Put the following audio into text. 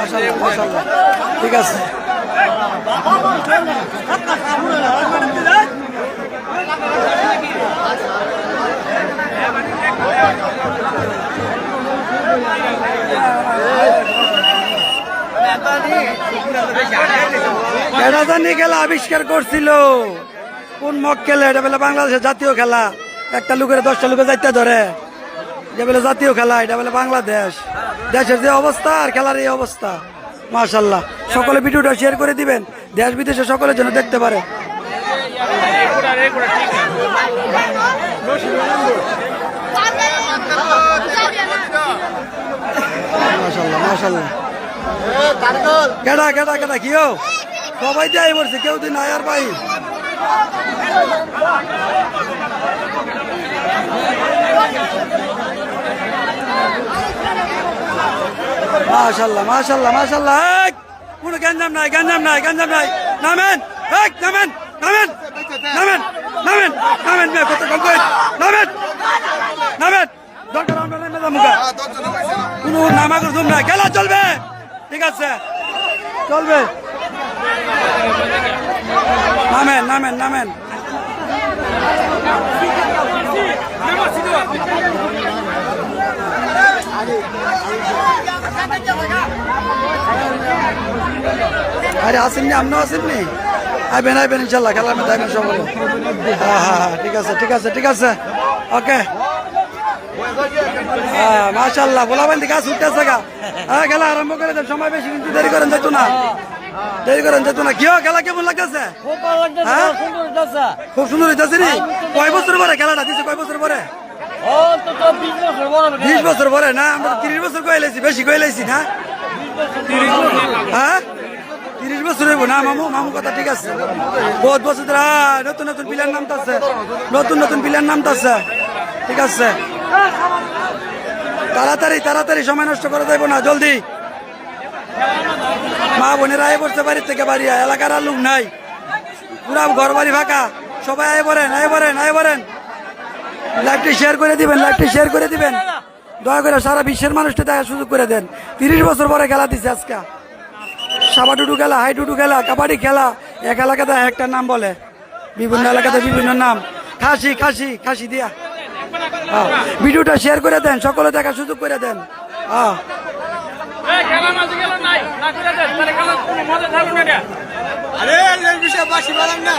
মাশাআল্লাহ মাশাআল্লাহ ঠিক আছে। এটা জানি খেলা আবিষ্কার করছিল কোন মক্কেলে, এটা বলে বাংলাদেশের জাতীয় খেলা। একটা লোকের 10টা লোকে যাইতে ধরে, এটা বলে জাতীয় খেলা, এটা বলে বাংলাদেশ। দেশের যে অবস্থা আর খেলার এই অবস্থা। মাশাআল্লাহ, সকলে ভিডিওটা শেয়ার করে দিবেন, দেশ বিদেশে সকলের জন্য দেখতে পারে। মাশাআল্লাহ মাশাআল্লাহ। কেডা কেডা কেডা কিও সবাই যাই বলছে, কেউ দিন আয়ার ভাই। মাশাআল্লাহ মাশাআল্লাহ মাশাআল্লাহ। কোনো গঞ্জাম নাই গঞ্জাম নাই গঞ্জাম নাই। নামেন নামেন নামেন নামেন নামেন নামেন কত কম কই নামেন নামেন। দরকার আমরা নেমে যাবো মুখা, কোনো নামাগর জুম নাই, খেলা চলবে। ঠিক আছে চলবে। নামেন নামেন নামেন। আরে আসেননি, আপনিও আসেননি? আইবেন আইবেন ইনশাল্লাহ, খেলার মধ্যে আইবেন সকলে। হ্যাঁ হ্যাঁ হ্যাঁ ঠিক আছে ঠিক আছে ঠিক আছে ওকে। হ্যাঁ মাশাআল্লাহ, বলাবেন দিকে গাছ উঠতেছে গা। হ্যাঁ খেলা আরম্ভ করে দেন, সময় বেশি কিন্তু দেরি করেন যেত না, দেরি করেন যেত না। কি খেলা কেমন লাগতেছে? খুব সুন্দর হইতেছে নি। কয় বছর পরে খেলাটা দিচ্ছে? কয় বছর পরে? 20 বছর পরে না? আমরা 30 বছর কইলাইছি, বেশি কইলাইছি না? হ্যাঁ 30 বছর হইব না মামু? মামু কথা ঠিক আছে, বহুত বছর ধরে নতুন নতুন প্লেয়ার নামতেছে, নতুন নতুন প্লেয়ার নামতেছে। ঠিক আছে, তাড়াতাড়ি তাড়াতাড়ি সময় নষ্ট করে দেবো না, জলদি। মা বোনেরা আয় পড়ছে বাড়ির থেকে বাড়ি, এলাকার আর লোক নাই, পুরা ঘর বাড়ি ফাঁকা। সবাই আয় বলেন আয় বলেন আয় বলেন। লাইভটি শেয়ার করে দিবেন, লাইভটি শেয়ার করে দিবেন দয়া করে, সারা বিশ্বের মানুষটা দেখার সুযোগ করে দেন। 30 বছর পরে খেলা দিচ্ছে আজকে। সাবাডুডু খেলা, হাইডুডু খেলা, কাবাডি খেলা, এক এলাকাতে একটা নাম বলে, বিভিন্ন এলাকাতে বিভিন্ন নাম। খাসি খাসি খাসি দিয়া ভিডিওটা শেয়ার করে দেন, সকলে দেখার সুযোগ করে দেন। আরে বিষয় বাসি বলেন না।